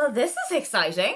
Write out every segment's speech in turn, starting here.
Well, this is exciting.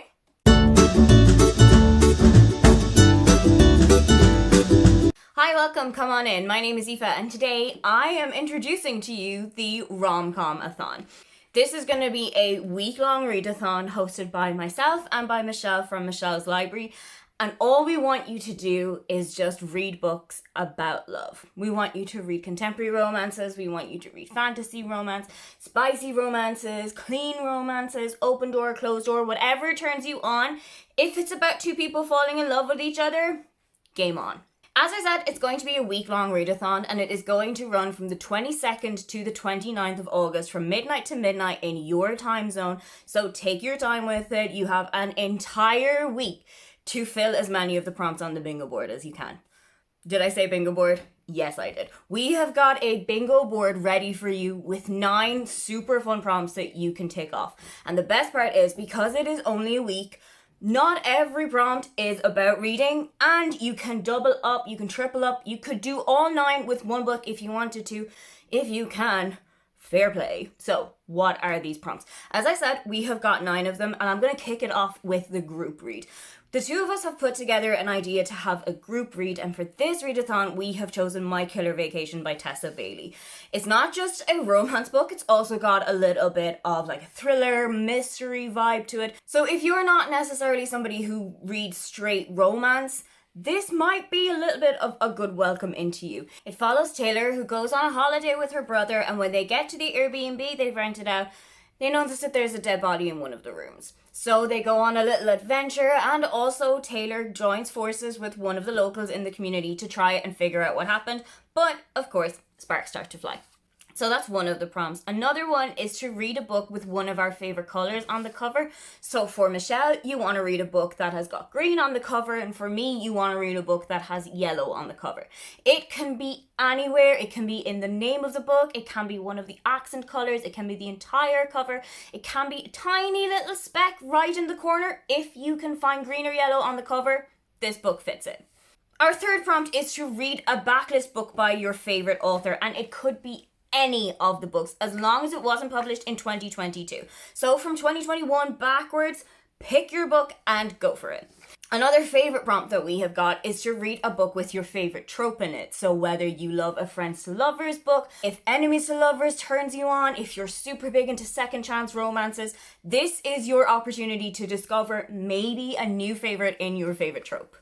Hi, welcome, come on in. My name is Aoife, and today I am introducing to you the Rom-Com-a-thon. This is going to be a week-long readathon hosted by myself and by Michelle from Michelle's Library. And all we want you to do is just read books about love. We want you to read contemporary romances. We want you to read fantasy romance, spicy romances, clean romances, open door, closed door, whatever turns you on. If it's about two people falling in love with each other, game on. As I said, it's going to be a week-long readathon, and it is going to run from the 22nd to the 29th of August from midnight to midnight in your time zone. So take your time with it. You have an entire week to fill as many of the prompts on the bingo board as you can. Did I say bingo board? Yes, I did. We have got a bingo board ready for you with 9 super fun prompts that you can tick off. And the best part is, because it is only a week, not every prompt is about reading, and you can double up, you can triple up, you could do all 9 with one book if you wanted to. If you can, fair play. So, what are these prompts? As I said, we have got 9 of them, and I'm going to kick it off with the group read. The two of us have put together an idea to have a group read, and for this readathon, we have chosen My Killer Vacation by Tessa Bailey. It's not just a romance book, it's also got a little bit of like a thriller, mystery vibe to it. So if you're not necessarily somebody who reads straight romance, this might be a little bit of a good welcome into you. It follows Taylor, who goes on a holiday with her brother, and when they get to the Airbnb they've rented out, they notice that there's a dead body in one of the rooms. So they go on a little adventure, and also Taylor joins forces with one of the locals in the community to try and figure out what happened. But, of course, sparks start to fly. So that's one of the prompts. Another one is to read a book with one of our favourite colours on the cover. So for Michelle, you want to read a book that has got green on the cover, and for me, you want to read a book that has yellow on the cover. It can be anywhere. It can be in the name of the book. It can be one of the accent colours. It can be the entire cover. It can be a tiny little speck right in the corner. If you can find green or yellow on the cover, this book fits it. Our third prompt is to read a backlist book by your favourite author, and it could be any of the books as long as it wasn't published in 2022. So from 2021 backwards, pick your book and go for it. Another favourite prompt that we have got is to read a book with your favourite trope in it. So whether you love a friends to lovers book, if enemies to lovers turns you on, if you're super big into second chance romances, this is your opportunity to discover maybe a new favourite in your favourite trope.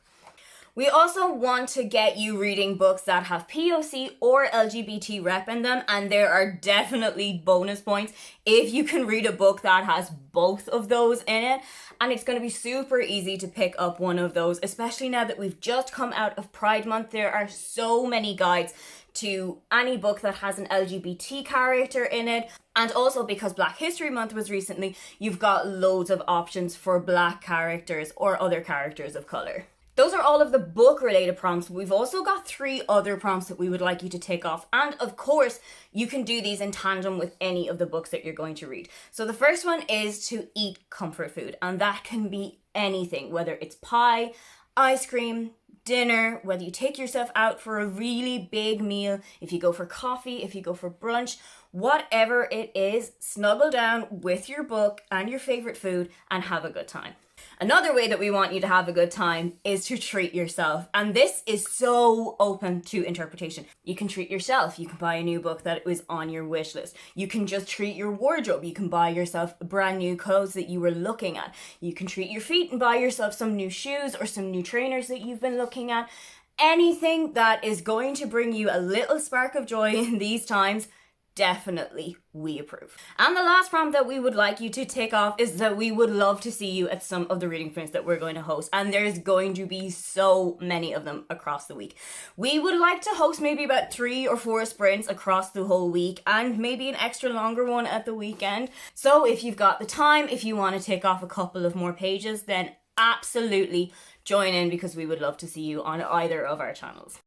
We also want to get you reading books that have POC or LGBT rep in them, and there are definitely bonus points if you can read a book that has both of those in it. And it's going to be super easy to pick up one of those, especially now that we've just come out of Pride Month. There are so many guides to any book that has an LGBT character in it. And also because Black History Month was recently, you've got loads of options for Black characters or other characters of colour. Those are all of the book-related prompts. We've also got 3 other prompts that we would like you to take off. And of course, you can do these in tandem with any of the books that you're going to read. So the first one is to eat comfort food. And that can be anything, whether it's pie, ice cream, dinner, whether you take yourself out for a really big meal, if you go for coffee, if you go for brunch, whatever it is, snuggle down with your book and your favorite food and have a good time. Another way that we want you to have a good time is to treat yourself. And this is so open to interpretation. You can treat yourself. You can buy a new book that was on your wish list. You can just treat your wardrobe. You can buy yourself brand new clothes that you were looking at. You can treat your feet and buy yourself some new shoes or some new trainers that you've been looking at. Anything that is going to bring you a little spark of joy in these times, definitely we approve. And the last prompt that we would like you to take off is that we would love to see you at some of the reading sprints that we're going to host, and there's going to be so many of them across the week. We would like to host maybe about 3 or 4 sprints across the whole week, and maybe an extra longer one at the weekend. So if you've got the time, if you want to take off a couple of more pages, then absolutely join in, because we would love to see you on either of our channels.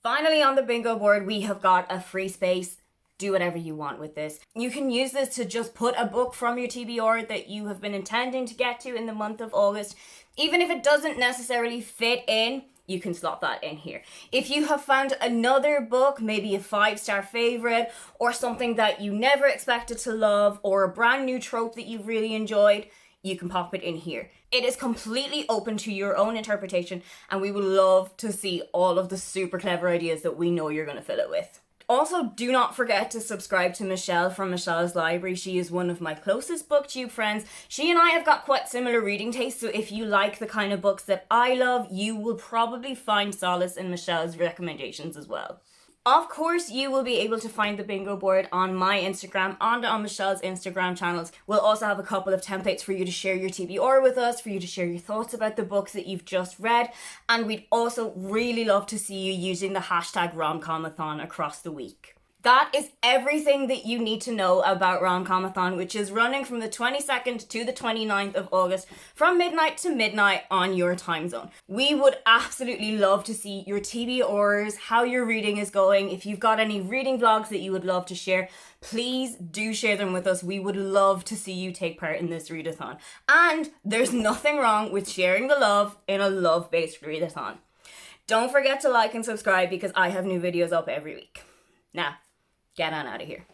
Finally, on the bingo board, we have got a free space. Do whatever you want with this. You can use this to just put a book from your TBR that you have been intending to get to in the month of August. Even if it doesn't necessarily fit in, you can slot that in here. If you have found another book, maybe a 5-star favorite, or something that you never expected to love, or a brand new trope that you've really enjoyed, you can pop it in here. It is completely open to your own interpretation, and we would love to see all of the super clever ideas that we know you're going to fill it with. Also, do not forget to subscribe to Michelle from Michelle's Library. She is one of my closest BookTube friends. She and I have got quite similar reading tastes, so if you like the kind of books that I love, you will probably find solace in Michelle's recommendations as well. Of course, you will be able to find the bingo board on my Instagram and on Michelle's Instagram channels. We'll also have a couple of templates for you to share your TBR with us, for you to share your thoughts about the books that you've just read. And we'd also really love to see you using the hashtag romcomathon across the week. That is everything that you need to know about Romcomathon, which is running from the 22nd to the 29th of August from midnight to midnight on your time zone. We would absolutely love to see your TBRs, how your reading is going. If you've got any reading vlogs that you would love to share, please do share them with us. We would love to see you take part in this readathon. And there's nothing wrong with sharing the love in a love-based readathon. Don't forget to like and subscribe because I have new videos up every week. Now, get on out of here.